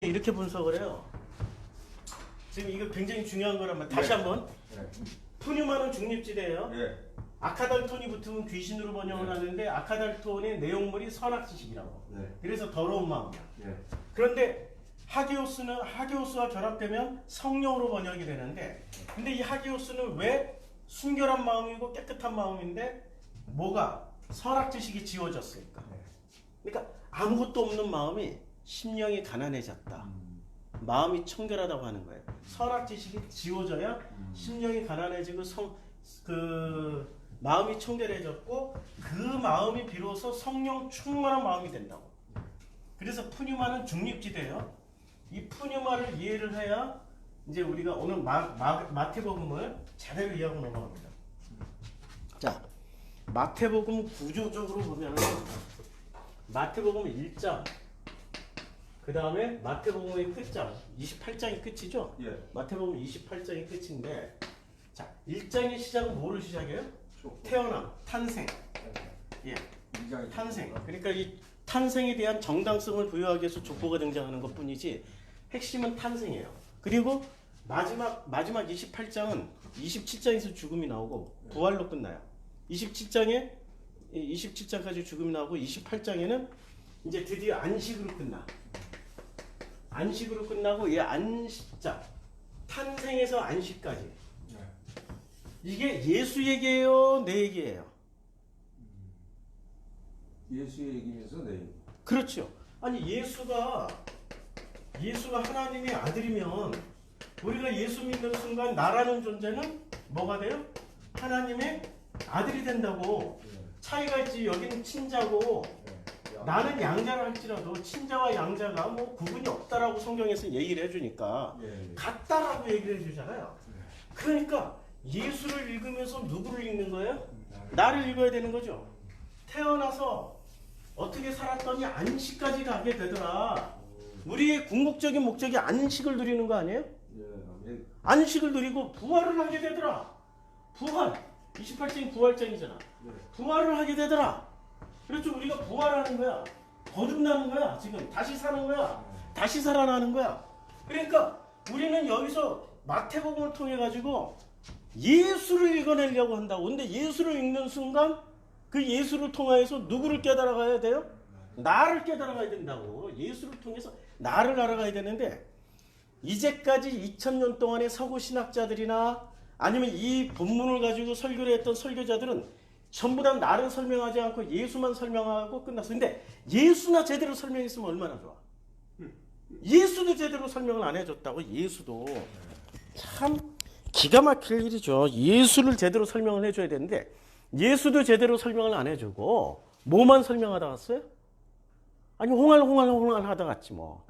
이렇게 분석을 해요. 지금 이거 굉장히 중요한 거란 다시 한번. 푸뉴마는 중립지대예요. 아카달톤이 붙으면 귀신으로 번역을 하는데 아카달톤의 내용물이 선악지식이라고. 그래서 더러운 마음이야. 그런데 하기오스와 결합되면 성령으로 번역이 되는데, 근데 이 하기오스는 왜 순결한 마음이고 깨끗한 마음인데 뭐가 선악지식이 지워졌을까? 그러니까 아무것도 없는 마음이 심령이 가난해졌다. 마음이 청결하다고 하는 거예요. 선악지식이 지워져야 심령이 가난해지고 마음이 청결해졌고 그 마음이 비로소 성령 충만한 마음이 된다고. 그래서 푸뉴마는 중립지대예요. 이 푸뉴마를 이해를 해야 이제 우리가 오늘 마태복음을 제대로 이해하고 넘어갑니다. 자, 마태복음 구조적으로 보면 마태복음 1장, 그 다음에 마태복음의 끝장 28장이 끝이죠. 마태복음 28장이 끝인데, 자, 1장의 시작은 뭐를 시작해요? 태어남, 탄생. 탄생. 그러니까 이 탄생에 대한 정당성을 부여하기 위해서 족보가 등장하는 것뿐이지 핵심은 탄생이에요. 그리고 마지막 28장은 27장에서 죽음이 나오고 부활로 끝나요. 27장까지 죽음이 나오고 28장에는 이제 드디어 안식으로 끝나. 안식으로 끝나고 이 안식자, 탄생에서 안식까지. 이게 예수 얘기예요, 내 얘기예요? 예수의 얘기면서 내 얘기. 그렇죠. 아니 예수가 하나님의 아들이면 우리가 예수 믿는 순간 나라는 존재는 뭐가 돼요? 하나님의 아들이 된다고. 차이가 있지. 여기는 친자고 나는 양자라 할지라도 친자와 양자가 뭐 구분이 없다라고 성경에서 얘기를 해주니까 같다라고 얘기를 해주잖아요. 그러니까 예수를 읽으면서 누구를 읽는 거예요? 나를 읽어야 되는 거죠. 태어나서 어떻게 살았더니 안식까지 가게 되더라. 우리의 궁극적인 목적이 안식을 누리는 거 아니에요? 안식을 누리고 부활을 하게 되더라. 부활. 28장이 부활장이잖아. 부활을 하게 되더라. 그렇죠. 우리가 부활하는 거야. 거듭나는 거야. 지금 다시 사는 거야. 다시 살아나는 거야. 그러니까 우리는 여기서 마태복음을 통해 가지고 예수를 읽어내려고 한다고. 근데 예수를 읽는 순간 그 예수를 통해서 누구를 깨달아가야 돼요? 나를 깨달아가야 된다고. 예수를 통해서 나를 알아가야 되는데, 이제까지 2000년 동안의 서구 신학자들이나 아니면 이 본문을 가지고 설교를 했던 설교자들은 전부 다 나를 설명하지 않고 예수만 설명하고 끝났어. 근데 예수나 제대로 설명했으면 얼마나 좋아. 예수도 제대로 설명을 안 해줬다고. 예수도 참 기가 막힐 일이죠. 예수를 제대로 설명을 해줘야 되는데 예수도 제대로 설명을 안 해주고 뭐만 설명하다 갔어요? 아니 홍할 하다 갔지 뭐.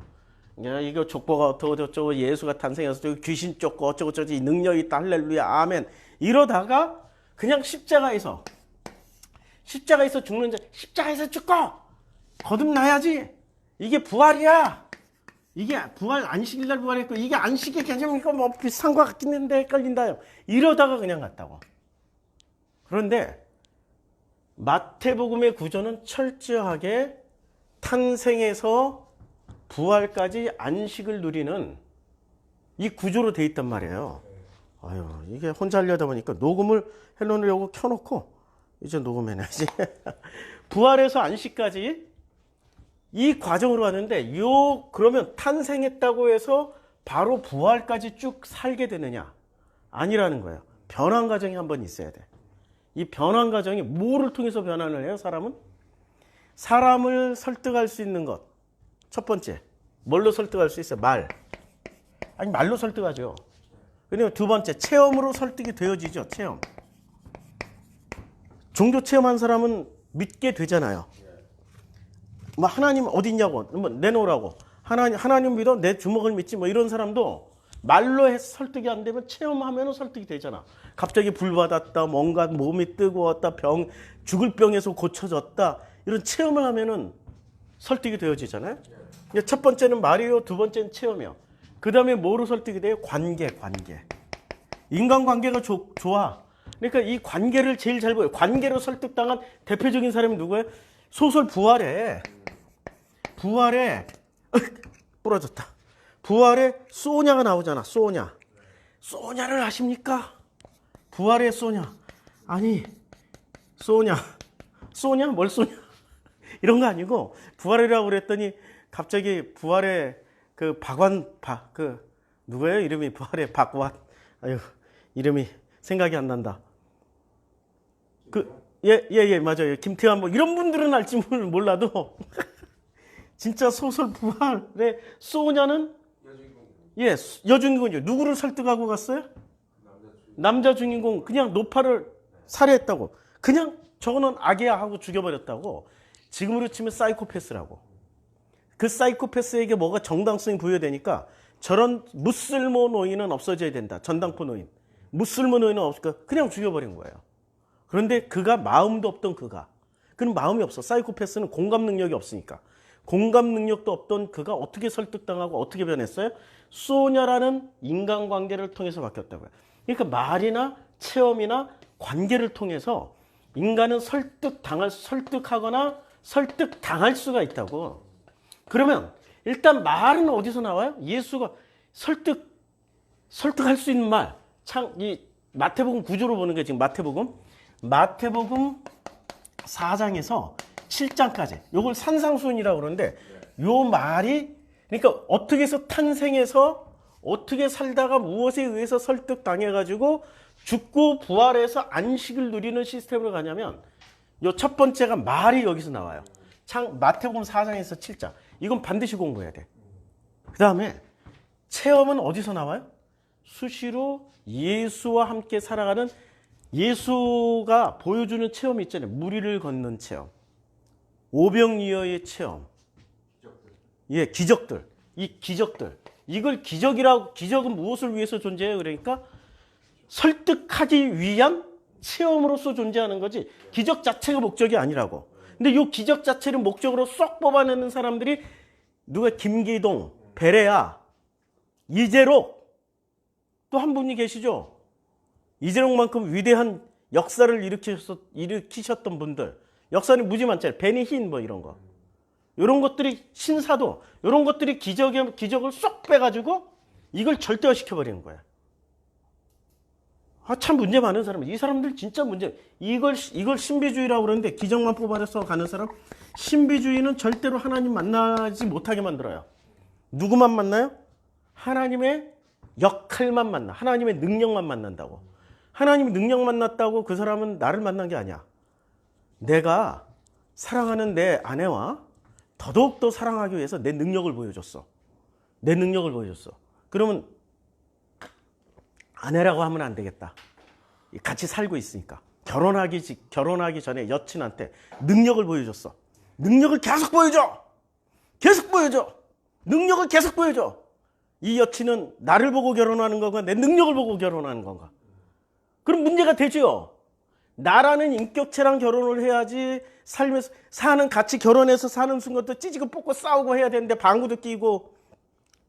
야, 이거 족보가 어쩌고 예수가 탄생해서 귀신 쫓고 어쩌고 이 능력이 있다 할렐루야 아멘 이러다가 그냥 십자가에서 죽는 자, 십자가에서 죽고 거듭나야지. 이게 부활이야. 이게 부활, 안식일날 부활했고 이게 안식의 개념이고 뭐 비슷한 것 같긴 한데 헷갈린다요. 이러다가 그냥 갔다고. 그런데 마태복음의 구조는 철저하게 탄생에서 부활까지 안식을 누리는 이 구조로 돼 있단 말이에요. 아유, 이게 혼자 하려다 보니까 녹음을 해놓으려고 켜놓고 이제 녹음해놔야지. 부활에서 안식까지 이 과정으로 하는데 그러면 탄생했다고 해서 바로 부활까지 쭉 살게 되느냐? 아니라는 거예요. 변환 과정이 한번 있어야 돼. 이 변환 과정이 뭐를 통해서 변환을 해요? 사람을 설득할 수 있는 것. 첫 번째, 뭘로 설득할 수 있어요? 말로 설득하죠. 그리고 두 번째, 체험으로 설득이 되어지죠. 체험. 종교 체험한 사람은 믿게 되잖아요. 뭐 하나님 어디 있냐고, 뭐 내놓으라고. 하나님 믿어, 내 주먹을 믿지. 뭐 이런 사람도 말로 해서 설득이 안 되면 체험하면 설득이 되잖아. 갑자기 불 받았다, 뭔가 몸이 뜨거웠다, 죽을 병에서 고쳐졌다. 이런 체험을 하면은 설득이 되어지잖아요. 첫 번째는 말이요, 두 번째는 체험이요. 그 다음에 뭐로 설득이 돼요? 관계. 인간관계가 좋아. 그러니까 이 관계를 제일 잘 보여요. 관계로 설득당한 대표적인 사람이 누구예요? 소설 부활에 부러졌다. 부활의 소냐가 나오잖아. 소냐. 소냐를 아십니까? 부활의 소냐. 아니, 소냐. 소냐? 뭘 소냐? 이런 거 아니고 부활이라고 그랬더니 갑자기 부활의 그 누구예요? 이름이 부활의 박완. 아유, 이름이 생각이 안 난다. 예, 맞아요. 김태환 뭐 이런 분들은 알지 몰라도 진짜 소설 부활의 소냐는 예, 여주인공이죠. 누구를 설득하고 갔어요? 남자 주인공 그냥 노파를 살해했다고. 그냥 저거는 악이야 하고 죽여버렸다고. 지금으로 치면 사이코패스라고. 그 사이코패스에게 뭐가 정당성이 부여되니까 저런 무쓸모 노인은 없어져야 된다. 전당포 노인. 무쓸모 노인은 없으니까 그냥 죽여버린 거예요. 그런데 그가 마음도 없던 그는 마음이 없어. 사이코패스는 공감 능력이 없으니까. 공감 능력도 없던 그가 어떻게 설득당하고 어떻게 변했어요? 소냐라는 인간관계를 통해서 바뀌었다고요. 그러니까 말이나 체험이나 관계를 통해서 인간은 설득하거나 설득당할 수가 있다고. 그러면 일단 말은 어디서 나와요? 예수가 설득할 수 있는 말. 이 마태복음 구조로 보는 게 지금 마태복음 4장에서 7장까지. 요걸 산상수훈이라고 그러는데 요 말이 그러니까 어떻게 해서 탄생해서 어떻게 살다가 무엇에 의해서 설득당해가지고 죽고 부활해서 안식을 누리는 시스템으로 가냐면 요 첫 번째가 말이 여기서 나와요. 마태복음 4장에서 7장. 이건 반드시 공부해야 돼. 그 다음에 체험은 어디서 나와요? 수시로 예수와 함께 살아가는 예수가 보여주는 체험이 있잖아요. 무리를 걷는 체험. 오병이어의 체험. 예, 기적들. 이 기적들. 이걸 기적은 무엇을 위해서 존재해요? 그러니까 설득하기 위한 체험으로서 존재하는 거지 기적 자체가 목적이 아니라고. 근데 이 기적 자체를 목적으로 쏙 뽑아내는 사람들이 누가 김기동, 베레아, 이재록 또 한 분이 계시죠. 이재록만큼 위대한 역사를 일으키셨던 분들. 역사는 무지 많잖아요. 베니힌 뭐 이런 거. 이런 것들이 신사도 이런 것들이 기적을 쏙 빼가지고 이걸 절대화시켜버리는 거야. 참 문제 많은 사람들. 이 사람들 진짜 문제. 이걸 신비주의라고 그러는데 기적만 뽑아내서 가는 사람. 신비주의는 절대로 하나님 만나지 못하게 만들어요. 누구만 만나요? 하나님의 역할만 만나. 하나님의 능력만 만난다고. 하나님의 능력 만났다고 그 사람은 나를 만난 게 아니야. 내가 사랑하는 내 아내와 더더욱더 사랑하기 위해서 내 능력을 보여줬어. 내 능력을 보여줬어. 그러면 아내라고 하면 안 되겠다. 같이 살고 있으니까. 결혼하기 전에 여친한테 능력을 보여줬어. 능력을 계속 보여줘. 계속 보여줘. 능력을 계속 보여줘. 이 여친은 나를 보고 결혼하는 건가? 내 능력을 보고 결혼하는 건가? 그럼 문제가 되죠. 나라는 인격체랑 결혼을 해야지 살면서 같이 결혼해서 사는 순간도 찌지고 뽑고 싸우고 해야 되는데 방구도 끼고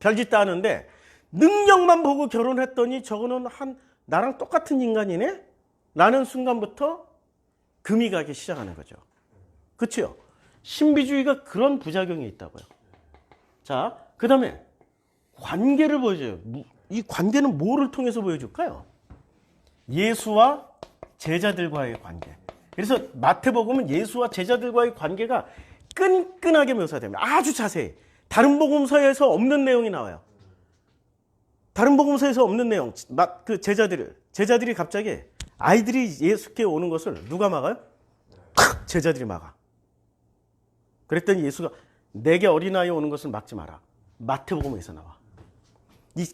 별짓 다 하는데 능력만 보고 결혼했더니 저거는 나랑 똑같은 인간이네? 라는 순간부터 금이 가기 시작하는 거죠. 그렇죠? 신비주의가 그런 부작용이 있다고요. 자, 그 다음에 관계를 보여줘요. 이 관계는 뭐를 통해서 보여줄까요? 예수와 제자들과의 관계. 그래서 마태복음은 예수와 제자들과의 관계가 끈끈하게 묘사됩니다. 아주 자세히. 다른 복음서에서 없는 내용이 나와요. 다른 복음서에서 없는 내용. 그 제자들이 갑자기 아이들이 예수께 오는 것을 누가 막아요? 제자들이 막아. 그랬더니 예수가 내게 어린아이 오는 것을 막지 마라. 마태복음에서 나와. 이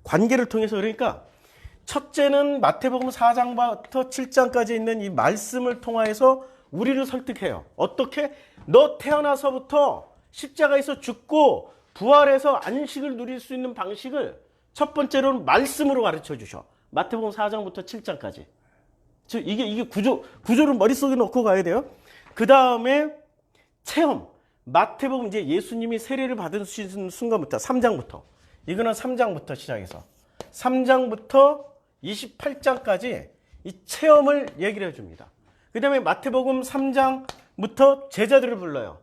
관계를 통해서 그러니까 첫째는 마태복음 4장부터 7장까지 있는 이 말씀을 통하여서 우리를 설득해요. 어떻게? 너 태어나서부터 십자가에서 죽고 부활해서 안식을 누릴 수 있는 방식을 첫 번째로는 말씀으로 가르쳐 주셔. 마태복음 4장부터 7장까지. 즉 이게 구조를 머릿속에 넣고 가야 돼요. 그 다음에 체험. 마태복음 이제 예수님이 세례를 받은 순간부터 3장부터. 이거는 3장부터 시작해서 3장부터 28장까지 이 체험을 얘기를 해줍니다. 그 다음에 마태복음 3장부터 제자들을 불러요.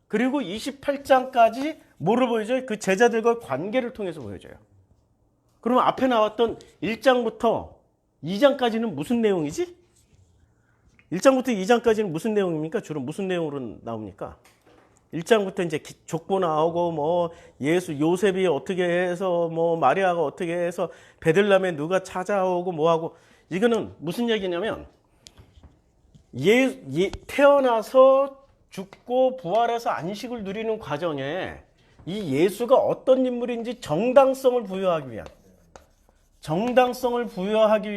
그리고 28장까지 뭐를 보여줘요? 그 제자들과의 관계를 통해서 보여줘요. 그러면 앞에 나왔던 1장부터 2장까지는 무슨 내용이지? 1장부터 2장까지는 무슨 내용입니까? 주로 무슨 내용으로 나옵니까? 1장부터 이제 족보 나오고 뭐 예수 요셉이 어떻게 해서 뭐 마리아가 어떻게 해서 베들레헴에 누가 찾아오고 뭐하고 이거는 무슨 얘기냐면 태어나서 죽고 부활해서 안식을 누리는 과정에 이 예수가 어떤 인물인지 정당성을 부여하기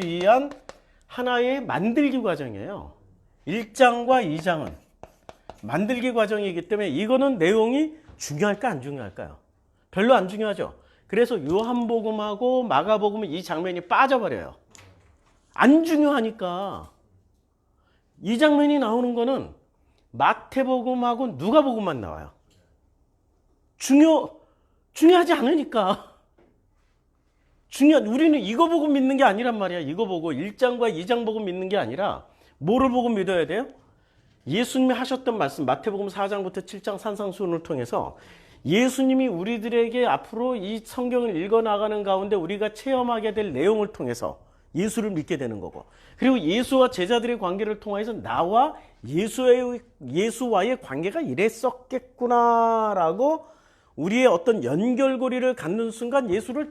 위한 하나의 만들기 과정이에요. 1장과 2장은 만들기 과정이기 때문에 이거는 내용이 중요할까 안 중요할까요? 별로 안 중요하죠. 그래서 요한복음하고 마가복음은 이 장면이 빠져버려요. 안 중요하니까. 이 장면이 나오는 거는 마태복음하고 누가복음만 나와요. 중요하지 않으니까. 우리는 이거 보고 믿는 게 아니란 말이야. 이거 보고 1장과 2장 보고 믿는 게 아니라 뭐를 보고 믿어야 돼요? 예수님이 하셨던 말씀 마태복음 4장부터 7장 산상수훈을 통해서 예수님이 우리들에게 앞으로 이 성경을 읽어나가는 가운데 우리가 체험하게 될 내용을 통해서 예수를 믿게 되는 거고, 그리고 예수와 제자들의 관계를 통해서 나와 예수와의 관계가 이랬었겠구나라고 우리의 어떤 연결고리를 갖는 순간 예수를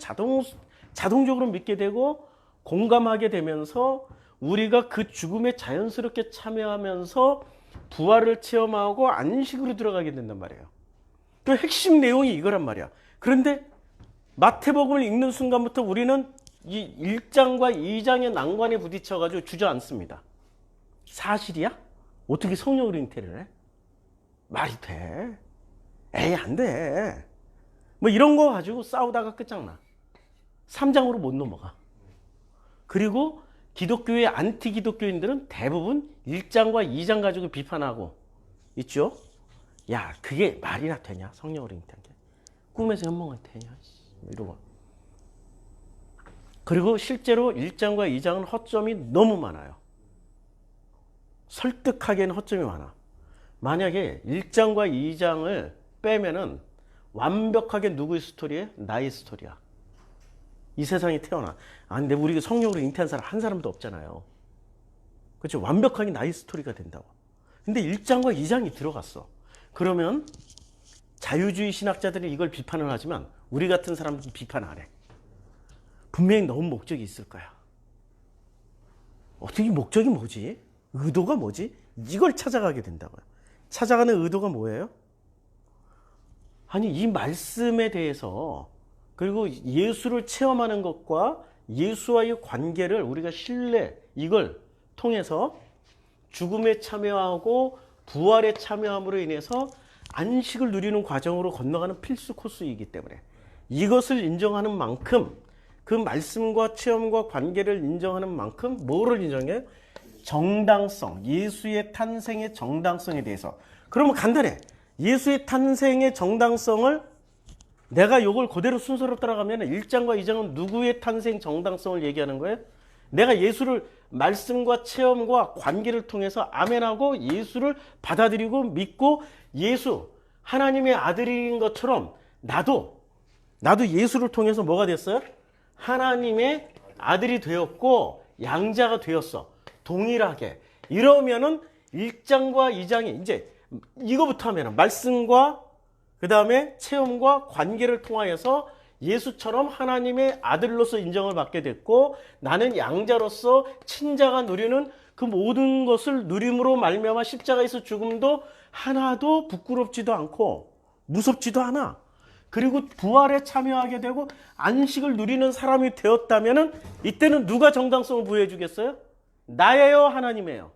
자동적으로 믿게 되고 공감하게 되면서 우리가 그 죽음에 자연스럽게 참여하면서 부활을 체험하고 안식으로 들어가게 된단 말이에요. 그 핵심 내용이 이거란 말이야. 그런데 마태복음을 읽는 순간부터 우리는 이 1장과 2장의 난관에 부딪혀가지고 주저앉습니다. 사실이야? 어떻게 성령으로 잉태를 해? 말이 돼? 에이, 안 돼. 뭐 이런 거 가지고 싸우다가 끝장나. 3장으로 못 넘어가. 그리고 기독교의 안티 기독교인들은 대부분 1장과 2장 가지고 비판하고 있죠. 야, 그게 말이나 되냐? 성령으로 잉태한 게. 꿈에서 현몽할 테냐? 이러고. 그리고 실제로 1장과 2장은 허점이 너무 많아요. 설득하기에는 허점이 많아. 만약에 1장과 2장을 빼면은 완벽하게 누구의 스토리예요? 나의 스토리야. 이 세상에 태어나. 근데 우리가 성령으로 잉태한 사람 한 사람도 없잖아요. 그렇죠? 완벽하게 나의 스토리가 된다고. 근데 1장과 2장이 들어갔어. 그러면 자유주의 신학자들이 이걸 비판을 하지만 우리 같은 사람들은 비판 안 해. 분명히 넣은 목적이 있을 거야. 어떻게 목적이 뭐지? 의도가 뭐지? 이걸 찾아가게 된다고요. 찾아가는 의도가 뭐예요? 아니, 이 말씀에 대해서 그리고 예수를 체험하는 것과 예수와의 관계를 우리가 이걸 통해서 죽음에 참여하고 부활에 참여함으로 인해서 안식을 누리는 과정으로 건너가는 필수 코스이기 때문에 이것을 인정하는 만큼 그 말씀과 체험과 관계를 인정하는 만큼 뭐를 인정해요? 정당성, 예수의 탄생의 정당성에 대해서. 그러면 간단해. 예수의 탄생의 정당성을 내가 이걸 그대로 순서로 따라가면 1장과 2장은 누구의 탄생 정당성을 얘기하는 거예요? 내가 예수를 말씀과 체험과 관계를 통해서 아멘하고 예수를 받아들이고 믿고 예수 하나님의 아들인 것처럼 나도 예수를 통해서 뭐가 됐어요? 하나님의 아들이 되었고 양자가 되었어. 동일하게. 이러면은 1장과 2장이 이제 이거부터 하면은 말씀과 그 다음에 체험과 관계를 통하여서 예수처럼 하나님의 아들로서 인정을 받게 됐고 나는 양자로서 친자가 누리는 그 모든 것을 누림으로 말미암아 십자가에서 죽음도 하나도 부끄럽지도 않고 무섭지도 않아. 그리고 부활에 참여하게 되고 안식을 누리는 사람이 되었다면은 이때는 누가 정당성을 부여해 주겠어요? 나예요, 하나님이에요?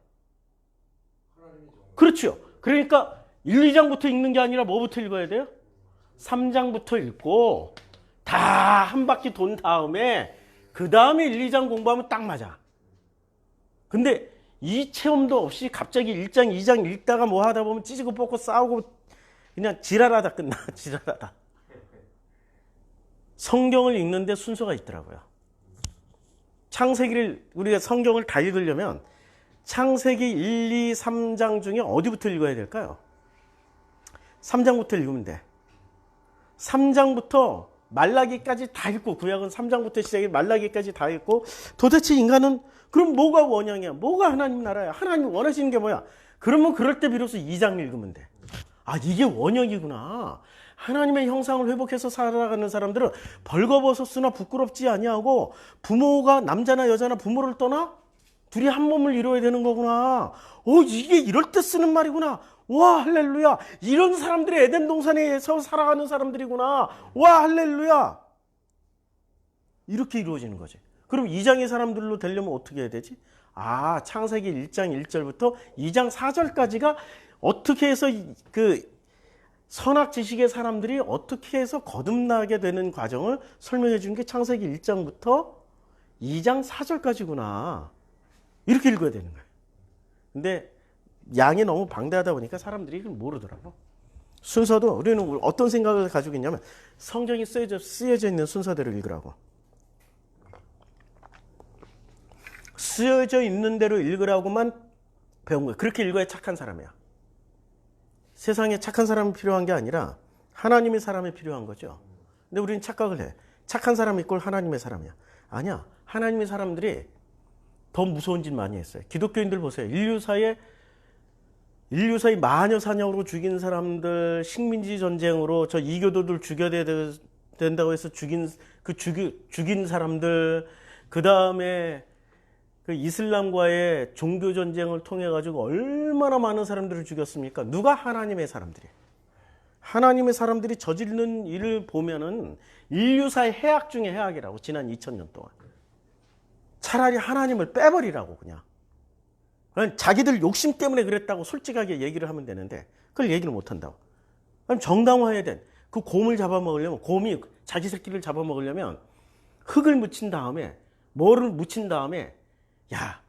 그렇죠. 그러니까 1, 2장부터 읽는 게 아니라 뭐부터 읽어야 돼요? 3장부터 읽고 다 한 바퀴 돈 다음에 그 다음에 1, 2장 공부하면 딱 맞아. 근데 이 체험도 없이 갑자기 1장, 2장 읽다가 뭐 하다 보면 찢고 뽑고 싸우고 그냥 지랄하다 끝나. 지랄하다. 성경을 읽는데 순서가 있더라고요. 창세기를 우리가 성경을 다 읽으려면 창세기 1, 2, 3장 중에 어디부터 읽어야 될까요? 3장부터 읽으면 돼. 3장부터 말라기까지 다 읽고, 구약은 3장부터 시작해 말라기까지 다 읽고, 도대체 인간은 그럼 뭐가 원형이야? 뭐가 하나님 나라야? 하나님 원하시는 게 뭐야? 그러면 그럴 때 비로소 2장 읽으면 돼. 아, 이게 원형이구나. 하나님의 형상을 회복해서 살아가는 사람들은 벌거벗었으나 부끄럽지 아니하고, 부모가 남자나 여자나 부모를 떠나 둘이 한 몸을 이루어야 되는 거구나. 이게 이럴 때 쓰는 말이구나. 와, 할렐루야. 이런 사람들이 에덴 동산에서 살아가는 사람들이구나. 와, 할렐루야. 이렇게 이루어지는 거지. 그럼 2장의 사람들로 되려면 어떻게 해야 되지? 아, 창세기 1장 1절부터 2장 4절까지가 어떻게 해서 그 선악 지식의 사람들이 어떻게 해서 거듭나게 되는 과정을 설명해 준 게 창세기 1장부터 2장 4절까지구나. 이렇게 읽어야 되는 거예요. 근데 양이 너무 방대하다 보니까 사람들이 이걸 모르더라고. 순서도 우리는 어떤 생각을 가지고 있냐면 성경이 쓰여져 있는 순서대로 읽으라고. 쓰여져 있는 대로 읽으라고만 배운 거예요. 그렇게 읽어야 착한 사람이야. 세상에 착한 사람이 필요한 게 아니라 하나님의 사람이 필요한 거죠. 근데 우리는 착각을 해. 착한 사람 이꼴 하나님의 사람이야. 아니야. 하나님의 사람들이 더 무서운 짓 많이 했어요. 기독교인들 보세요. 인류 사이 마녀 사냥으로 죽인 사람들, 식민지 전쟁으로 저 이교도들 죽여야 된다고 해서 죽인 사람들, 그 다음에 그 이슬람과의 종교 전쟁을 통해 가지고 얼마나 많은 사람들을 죽였습니까? 누가? 하나님의 사람들이. 하나님의 사람들이 저지르는 일을 보면은 인류사의 해악 중에 해악이라고. 지난 2000년 동안. 차라리 하나님을 빼버리라고 그냥. 자기들 욕심 때문에 그랬다고 솔직하게 얘기를 하면 되는데 그걸 얘기를 못 한다고. 그럼 정당화해야 돼. 그 곰을 잡아먹으려면, 곰이 자기 새끼를 잡아먹으려면 흙을 묻힌 다음에, 뭐를 묻힌 다음에, 야,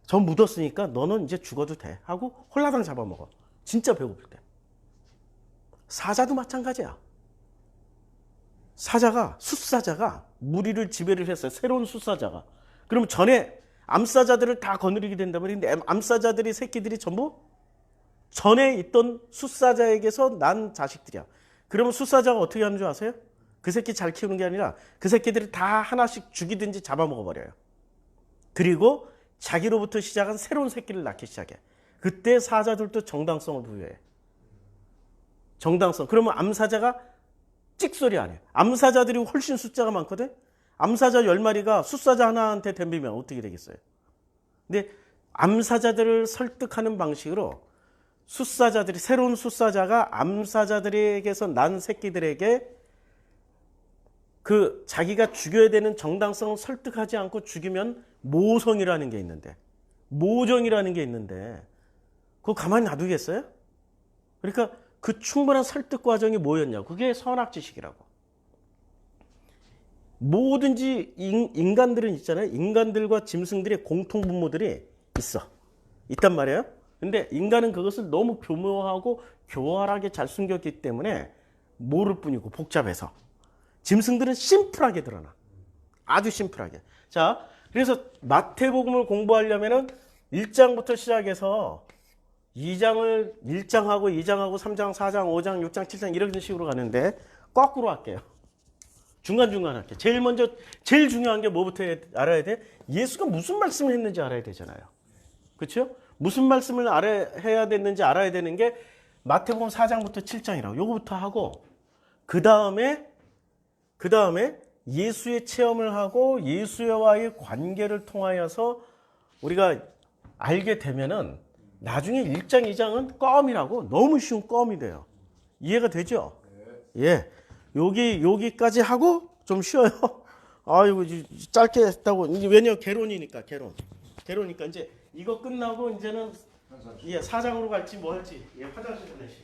저 묻었으니까 너는 이제 죽어도 돼 하고 홀라당 잡아먹어. 진짜 배고플 때. 사자도 마찬가지야. 숫사자가 무리를 지배를 했어요. 새로운 숫사자가. 그럼 전에 암사자들을 다 거느리게 된단 말인데, 암사자들이 새끼들이 전부 전에 있던 숫사자에게서 난 자식들이야. 그러면 숫사자가 어떻게 하는 줄 아세요? 그 새끼 잘 키우는 게 아니라 그 새끼들이 다 하나씩 죽이든지 잡아먹어버려요. 그리고 자기로부터 시작한 새로운 새끼를 낳기 시작해. 그때 사자들도 정당성을 부여해. 정당성. 그러면 암사자가 찍소리 안 해. 암사자들이 훨씬 숫자가 많거든. 암사자 10마리가 숫사자 하나한테 덤비면 어떻게 되겠어요? 근데 암사자들을 설득하는 방식으로 새로운 숫사자가 암사자들에게서 난 새끼들에게 그 자기가 죽여야 되는 정당성을 설득하지 않고 죽이면 모성이라는 게 있는데, 모정이라는 게 있는데 그거 가만히 놔두겠어요? 그러니까 그 충분한 설득 과정이 뭐였냐고. 그게 선악지식이라고. 뭐든지 인간들은 있잖아요. 인간들과 짐승들의 공통분모들이 있단 말이에요. 근데 인간은 그것을 너무 교묘하고 교활하게 잘 숨겼기 때문에 모를 뿐이고 복잡해서. 짐승들은 심플하게 드러나. 아주 심플하게. 자, 그래서 마태복음을 공부하려면은 1장부터 시작해서 1장하고 2장하고 3장, 4장, 5장, 6장, 7장 이런 식으로 가는데 거꾸로 할게요. 중간중간 할게요. 제일 중요한 게 뭐부터 알아야 돼? 예수가 무슨 말씀을 했는지 알아야 되잖아요. 그렇죠? 무슨 말씀을 해야 됐는지 알아야 되는 게 마태복음 4장부터 7장이라고. 요거부터 하고 그 다음에 예수의 체험을 하고 예수와의 관계를 통하여서 우리가 알게 되면은 나중에 1장, 2장은 껌이라고. 너무 쉬운 껌이 돼요. 이해가 되죠? 예. 여기까지 하고 좀 쉬어요. 아이고, 짧게 했다고. 왜냐면 개론이니까. 이제 이거 끝나고 이제는 4장으로 갈지 뭐 할지. 화장실 보내시.